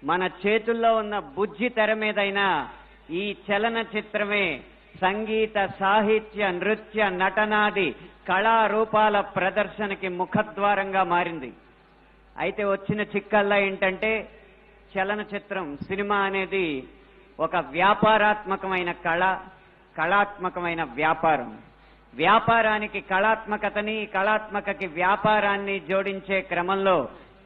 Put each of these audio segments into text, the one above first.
మన చేతుల్లో ఉన్న బుజ్జి తెర మీదైనా ఈ చలనచిత్రమే సంగీత, సాహిత్య, నృత్య, నటనాది కళారూపాల ప్రదర్శనకి ముఖద్వారంగా మారింది. అయితే వచ్చిన చిక్కల్లా ఏంటంటే చలనచిత్రం, సినిమా అనేది ఒక వ్యాపారాత్మకమైన కళాత్మకమైన వ్యాపారం. వ్యాపారానికి కళాత్మకతని, కళాత్మకకి వ్యాపారాన్ని జోడించే క్రమంలో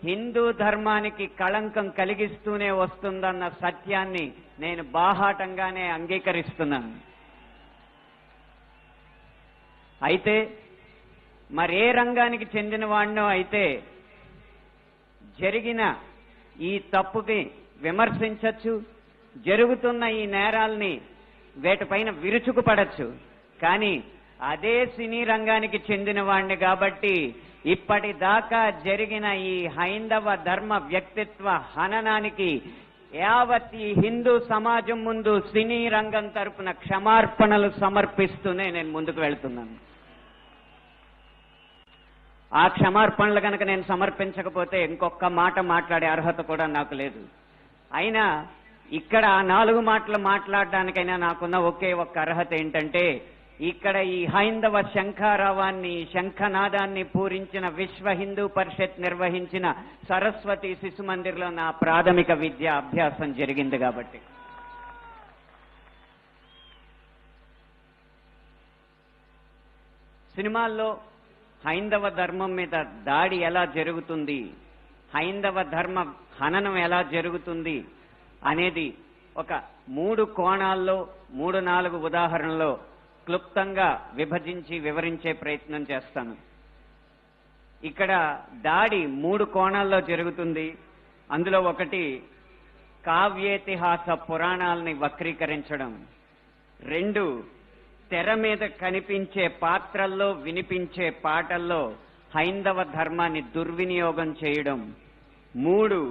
హిందూ ధర్మానికి కళంకం కలిగిస్తూనే వస్తుందన్న సత్యాన్ని నేను బాహాటంగానే అంగీకరిస్తున్నాను. అయితే మరే రంగానికి చెందిన వాడినో అయితే జరిగిన ఈ తప్పుకి విమర్శించచ్చు, జరుగుతున్న ఈ నేరాల్ని వేటిపైన విరుచుకుపడచ్చు. కానీ అదే సినీ రంగానికి చెందిన వాడిని కాబట్టి ఇప్పటిదాకా జరిగిన ఈ హైందవ ధర్మ వ్యక్తిత్వ హననానికి యావత్ ఈ హిందూ సమాజం ముందు సినీ రంగం తరపున క్షమార్పణలు సమర్పిస్తూనే నేను ముందుకు వెళ్తున్నాను. ఆ క్షమార్పణలు కనుక నేను సమర్పించకపోతే ఇంకొక మాట మాట్లాడే అర్హత కూడా నాకు లేదు. అయినా ఇక్కడ 4 మాటలు మాట్లాడడానికైనా నాకున్న ఒకే ఒక్క అర్హత ఏంటంటే, ఇక్కడ ఈ హైందవ శంఖారావాన్ని, శంఖనాదాన్ని పూరించిన విశ్వ హిందూ పరిషత్ నిర్వహించిన సరస్వతి శిశు మందిర్లో నా ప్రాథమిక విద్యా అభ్యాసం జరిగింది కాబట్టి. సినిమాల్లో హైందవ ధర్మం మీద దాడి ఎలా జరుగుతుంది, హైందవ ధర్మ హననం ఎలా జరుగుతుంది అనేది ఒక 3 కోణాల్లో 3-4 ఉదాహరణలో క్లుప్తంగా విభజించి వివరించే ప్రయత్నం చేస్తాను. ఇక్కడ దాడి 3 కోణాల్లో జరుగుతుంది. అందులో ఒకటి కావ్యేతిహాస పురాణాలని వక్రీకరించడం, 2 తెర మీద కనిపించే పాత్రల్లో వినిపించే పాటల్లో హైందవ ధర్మాన్ని దుర్వినియోగం చేయడం, 3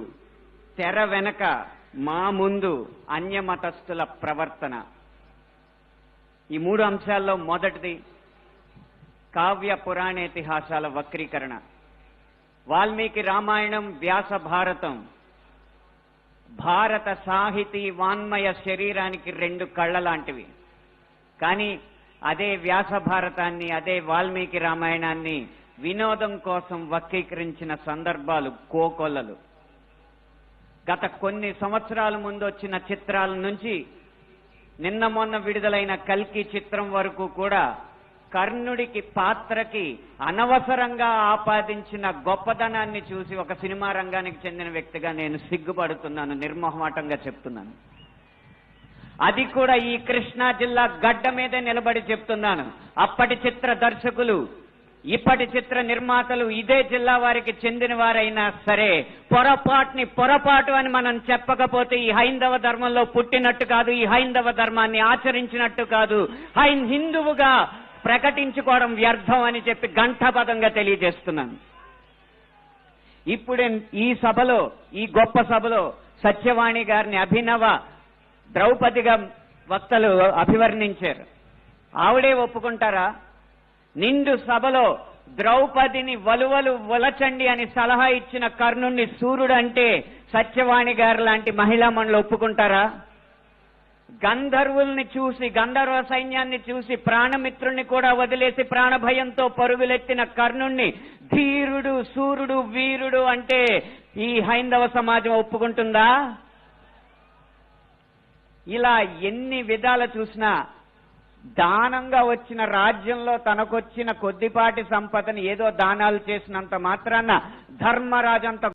తెర వెనక మా ముందు అన్యమతస్థుల ప్రవర్తన. ఈ 3 అంశాల్లో మొదటిది కావ్య పురాణేతిహాసాల వక్రీకరణ. వాల్మీకి రామాయణం, వ్యాస భారతం భారత సాహితీ వాన్మయ శరీరానికి 2 కళ్ళ లాంటివి. కానీ అదే వ్యాస భారతాన్ని, అదే వాల్మీకి రామాయణాన్ని వినోదం కోసం వక్రీకరించిన సందర్భాలు కోకొల్లలు. గత కొన్ని సంవత్సరాల ముందు వచ్చిన చిత్రాల నుంచి నిన్న మొన్న విడుదలైన కల్కి చిత్రం వరకు కూడా కర్ణుడికి పాత్రకి అనవసరంగా ఆపాదించిన గొప్పదనాన్ని చూసి ఒక సినిమా రంగానికి చెందిన వ్యక్తిగా నేను సిగ్గుపడుతున్నాను, నిర్మోహమాటంగా చెప్తున్నాను. అది కూడా ఈ కృష్ణా జిల్లా గడ్డ మీదే నిలబడి చెప్తున్నాను. అప్పటి చిత్ర దర్శకులు, ఇప్పటి చిత్ర నిర్మాతలు ఇదే జిల్లా వారికి చెందిన వారైనా సరే పొరపాటు అని మనం చెప్పకపోతే ఈ హైందవ ధర్మంలో పుట్టినట్టు కాదు, ఈ హైందవ ధర్మాన్ని ఆచరించినట్టు కాదు, హిందువుగా ప్రకటించుకోవడం వ్యర్థం అని చెప్పి ఘంటాపథంగా తెలియజేస్తున్నాను. ఇప్పుడు ఈ సభలో, ఈ గొప్ప సభలో సత్యవాణి గారిని అభినవ ద్రౌపదిగా వక్తలు అభివర్ణించారు. ఆవిడే ఒప్పుకుంటారా? నిండు సభలో ద్రౌపదిని వలువలు వలచండి అని సలహా ఇచ్చిన కర్ణుణ్ణి సూర్యుడు అంటే సత్యవాణి గారు లాంటి మహిళా మండలి ఒప్పుకుంటారా? గంధర్వుల్ని చూసి, గంధర్వ సైన్యాన్ని చూసి ప్రాణమిత్రుణ్ణి కూడా వదిలేసి ప్రాణభయంతో పరుగులెత్తిన కర్ణుణ్ణి ధీరుడు, సూర్యుడు, వీరుడు అంటే ఈ హైందవ సమాజం ఒప్పుకుంటుందా? ఇలా ఎన్ని విధాలు చూసినా దానంగా వచ్చిన రాజ్యంలో తనకొచ్చిన కొద్దిపాటి సంపదని ఏదో దానాలు చేసినంత మాత్రాన ధర్మరాజంత